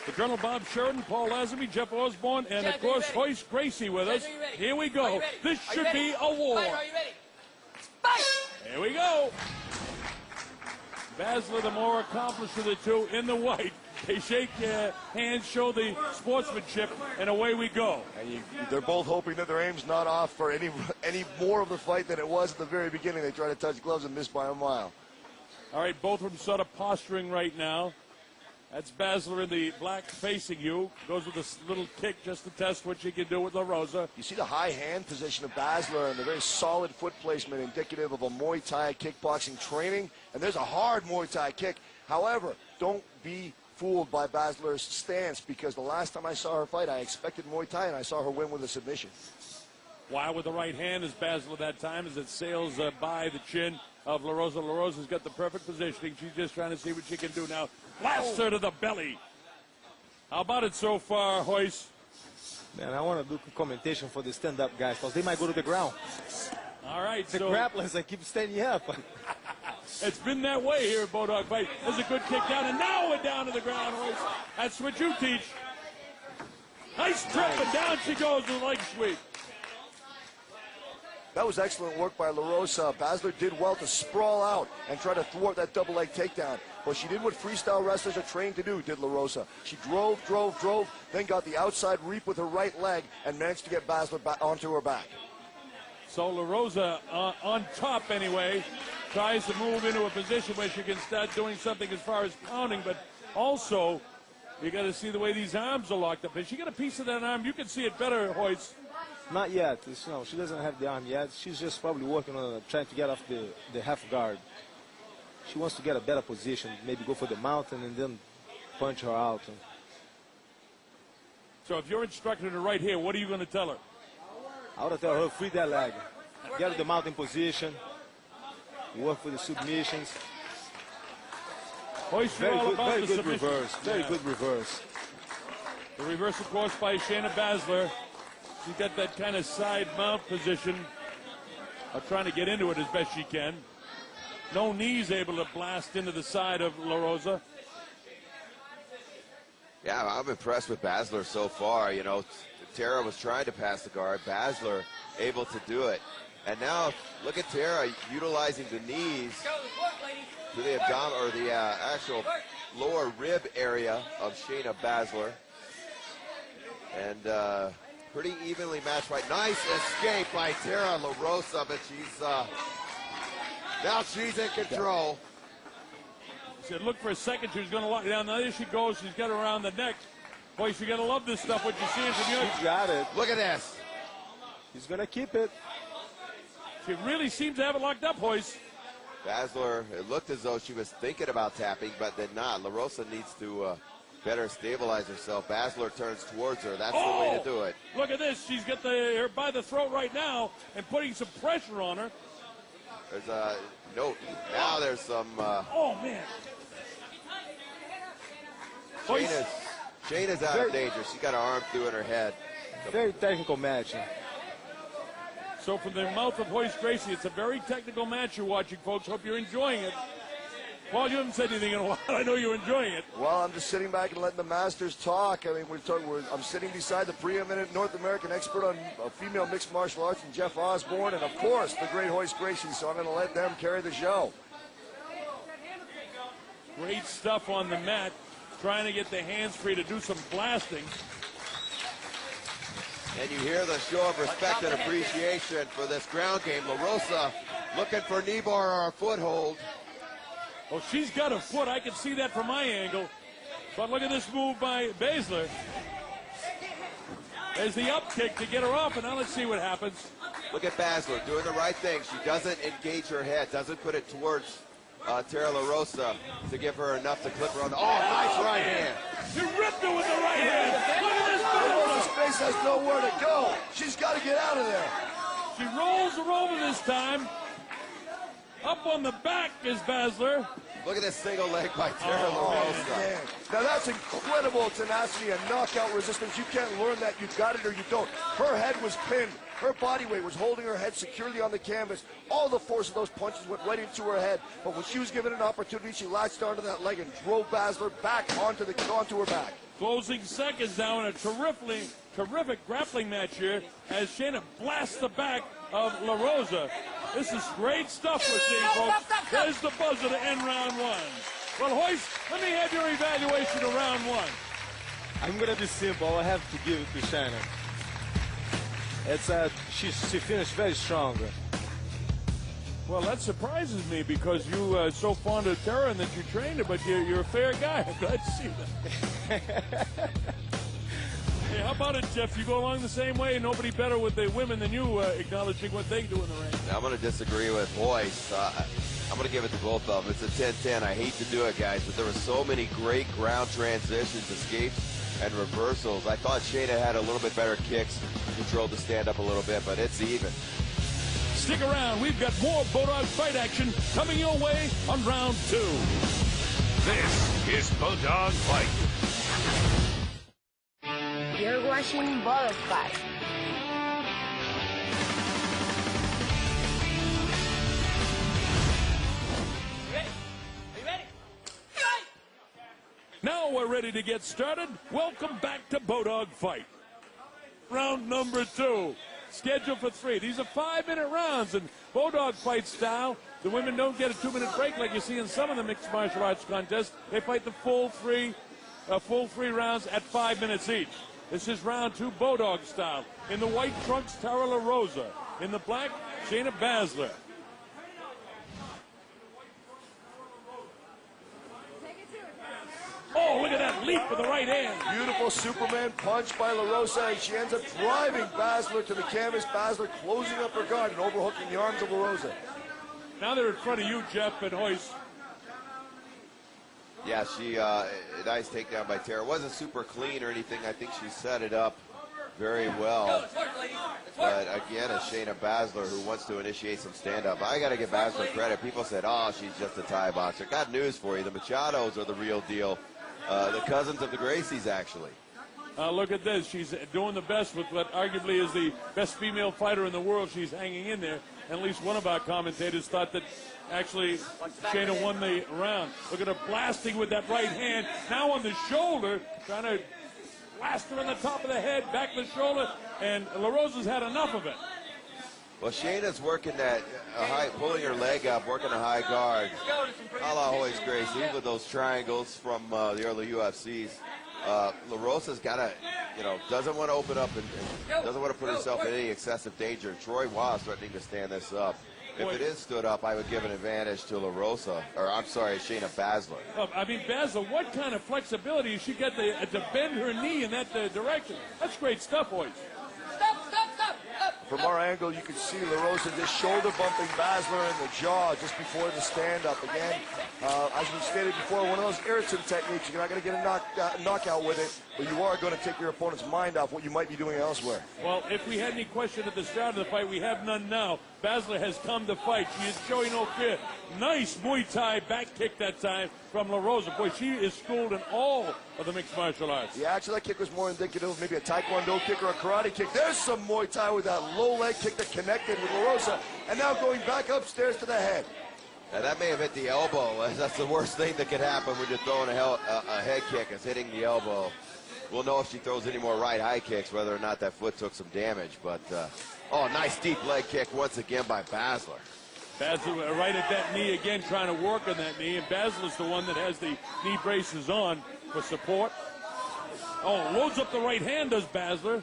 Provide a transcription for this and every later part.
The Colonel Bob Sheridan, Paul Lazenby, Jeff Osborne, and of course Hoist Gracie with us. Here we go. This should be a war. Are you ready? Fight! Here we go. Bayzler, the more accomplished of the two, in the white. They shake hands, show the sportsmanship, and away we go. And they're both hoping that their aim's not off for any more of the fight than it was at the very beginning. They try to touch gloves and miss by a mile. All right, both of them sort of posturing right now. That's Bayzler in the black facing you. Goes with a little kick just to test what she can do with LaRosa. You see the high hand position of Bayzler and the very solid foot placement indicative of a Muay Thai kickboxing training. And there's a hard Muay Thai kick. However, don't be fooled by Bayzler's stance, because the last time I saw her fight, I expected Muay Thai, and I saw her win with a submission. Wild with the right hand is Bayzler that time as it sails by the chin of LaRosa. LaRosa's got the perfect positioning. She's just trying to see what she can do now. Blasts her to the belly. How about it so far, Hoist? Man, I want to do commentation for the stand-up guys, because they might go to the ground. All right, the grapplers, I keep standing up. It's been that way here at Bodog Fight. There's a good kick down, and now we're down to the ground, Hoist. That's what you teach. Nice trip, and down she goes with a leg sweep. That was excellent work by LaRosa. Bayzler did well to sprawl out and try to thwart that double leg takedown. But she did what freestyle wrestlers are trained to do, did LaRosa. She drove, then got the outside reap with her right leg and managed to get Bayzler back onto her back. So LaRosa on top anyway, tries to move into a position where she can start doing something as far as pounding, but also you got to see the way these arms are locked up. If she got a piece of that arm, you can see it better, Hoist. Not yet. No, she doesn't have the arm yet. She's just probably working on trying to get off the half guard. She wants to get a better position, maybe go for the mountain and then punch her out. So if you're instructing her right here, what are you going to tell her? I would tell her, free that leg. Get to the mountain position. Work for the submissions. Hoist, very good reverse. Very good reverse. The reverse, of course, by Shayna Bayzler. She's got that kind of side mount position of trying to get into it as best she can. No knees able to blast into the side of LaRosa. Yeah, I'm impressed with Bayzler so far. You know, Tara was trying to pass the guard. Bayzler able to do it. And now look at Tara utilizing the knees to the abdomen or the actual lower rib area of Shayna Bayzler. And pretty evenly matched fight. Nice escape by Tara LaRosa, but she's now she's in control. She said, look for a second, she was going to lock it down. Now there she goes, she's got her around the neck. Boy, you got to love this stuff, what you see from you. She got it. Look at this. She's going to keep it. She really seems to have it locked up, Hoist. Bayzler, it looked as though she was thinking about tapping, but then not. LaRosa needs to better stabilize herself. Bayzler turns towards her. That's the way to do it. Look at this. She's got her by the throat right now and putting some pressure on her. There's a note. Now there's some. Oh, man. Shayna's out of danger. She's got her arm through in her head. Very technical match. So from the mouth of Hoist Gracie, it's a very technical match you're watching, folks. Hope you're enjoying it. Paul, you haven't said anything in a while. I know you're enjoying it. Well, I'm just sitting back and letting the masters talk. I mean, I'm sitting beside the preeminent North American expert on female mixed martial arts, and Jeff Osborne, and of course, the great Hoist Gracie. So I'm going to let them carry the show. Great stuff on the mat. Trying to get the hands free to do some blasting. And you hear the show of respect and appreciation for this ground game. LaRosa looking for knee bar or a foothold. Well, she's got a foot. I can see that from my angle. But look at this move by Bayzler. There's the up kick to get her off, and now let's see what happens. Look at Bayzler doing the right thing. She doesn't engage her head, doesn't put it towards Tara LaRosa to give her enough to clip her on the. Oh, nice right hand. She ripped her with the right hand. Look at this. LaRosa's face has nowhere to go. She's got to get out of there. She rolls her over this time. Up on the back is Bayzler. Look at this single leg by Tara LaRosa. Man. Now that's incredible tenacity and knockout resistance. You can't learn that. You got it or you don't. Her head was pinned. Her body weight was holding her head securely on the canvas. All the force of those punches went right into her head. But when she was given an opportunity, she latched onto that leg and drove Bayzler back onto her back. Closing seconds now in a terrific grappling match here as Shayna blasts the back of LaRosa. This is great stuff we're seeing, folks. There's the buzzer to end round one. Well, Hoist, let me have your evaluation of round one. I'm gonna be simple. I have to give it to Shayna. It's she finished very strong. Well, that surprises me because you are so fond of Tara and that you trained her, but you're a fair guy. I'm glad to see that. Hey, how about it, Jeff? You go along the same way. Nobody better with the women than you acknowledging what they do in the ring. I'm going to disagree with Hoist. I'm going to give it to both of them. It's a 10-10. I hate to do it, guys, but there were so many great ground transitions, escapes, and reversals. I thought Shayna had a little bit better kicks, controlled the stand-up a little bit, but it's even. Stick around. We've got more Bulldog fight action coming your way on round two. This is Bulldog Fight. You're watching Bulldog Fight. Ready? Are you ready? Fight! Now we're ready to get started. Welcome back to Bulldog Fight. Round number two. Scheduled for 3. These are 5-minute rounds, and Bulldog Fight style, the women don't get a 2-minute break like you see in some of the mixed martial arts contests. They fight the full three rounds at 5 minutes each. This is round 2, Bulldog style. In the white trunks, Tara LaRosa. In the black, Shayna Bayzler. Oh, look at that leap with the right hand. Beautiful Superman punch by LaRosa, and she ends up driving Bayzler to the canvas. Bayzler closing up her guard and overhooking the arms of LaRosa. Now they're in front of you, Jeff and Hoist. Yeah, nice takedown by Tara. It wasn't super clean or anything. I think she set it up very well. But again, it's Shayna Bayzler who wants to initiate some stand-up. I got to give Bayzler credit. People said, oh, she's just a Thai boxer. Got news for you. The Machados are the real deal. The cousins of the Gracies, actually. Look at this. She's doing the best with what arguably is the best female fighter in the world. She's hanging in there. And at least one of our commentators thought that actually Shayna won the round. Look at her blasting with that right hand. Now on the shoulder, trying to blast her on the top of the head, back of the shoulder. And LaRosa's had enough of it. Well, Shayna's working that pulling her leg up, working a high guard. A la Hoist Gracie with those triangles from the early UFCs. LaRosa's got to, doesn't want to open up and doesn't want to put herself in any excessive danger. Troy was threatening to stand this up. If it is stood up, I would give an advantage to LaRosa, or I'm sorry, Shayna Bayzler. I mean, Bayzler, what kind of flexibility she got to bend her knee in that direction? That's great stuff, Hoist. Stop, stop, stop! Up, From our angle, you can see LaRosa just shoulder bumping Bayzler in the jaw just before the stand-up. Again, as we stated before, one of those irritant techniques. You're not going to get a knockout with it, but you are going to take your opponent's mind off what you might be doing elsewhere. Well, if we had any question at the start of the fight, we have none now. Bayzler has come to fight. She is showing no fear. Nice Muay Thai back kick that time from LaRosa. Boy, she is schooled in all of the mixed martial arts. Yeah, actually, that kick was more indicative of maybe a taekwondo kick or a karate kick. There's some Muay Thai with that low leg kick that connected with LaRosa, and now going back upstairs to the head. Now, that may have hit the elbow. That's the worst thing that could happen when you're throwing a head kick, is hitting the elbow. We'll know if she throws any more right high kicks, whether or not that foot took some damage. But, oh, nice deep leg kick once again by Bayzler. Bayzler right at that knee again, trying to work on that knee, and Bayzler's the one that has the knee braces on for support. Oh, loads up the right hand, does Bayzler.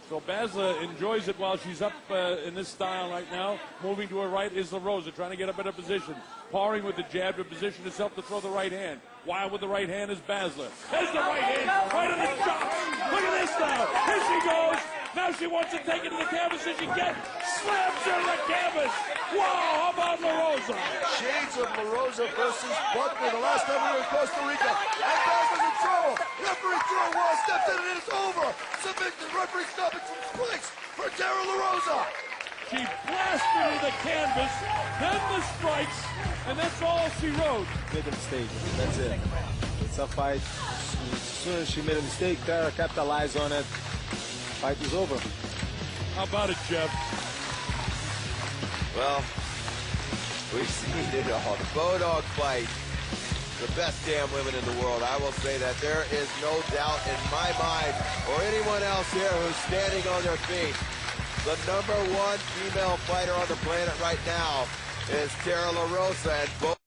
So Bayzler enjoys it while she's up in this style right now. Moving to her right is LaRosa, trying to get up in a position. Parring with the jab to position herself to throw the right hand. Wild with the right hand is Bayzler. There's the right hand, right on the chop. Look at this now. Here she goes. Now she wants to take it to the canvas, and she gets slams her to the canvas. Wow, how about LaRosa? Shades of LaRosa versus Buckner the last time we were in Costa Rica. And Bayzler's in trouble. Referee threw a wall, steps in, and it's over. Submission, referee stopping some spikes for Tara LaRosa. She blasted her to the canvas, then the strikes, and that's all she wrote. Made a mistake. That's it. It's a fight. As soon as she made a mistake, Tara capitalized on it. Fight is over. How about it, Jeff? Well, we've seen it all. The Bulldog fight the best damn women in the world. I will say that there is no doubt in my mind or anyone else here who's standing on their feet. The #1 female fighter on the planet right now is Tara LaRosa, and both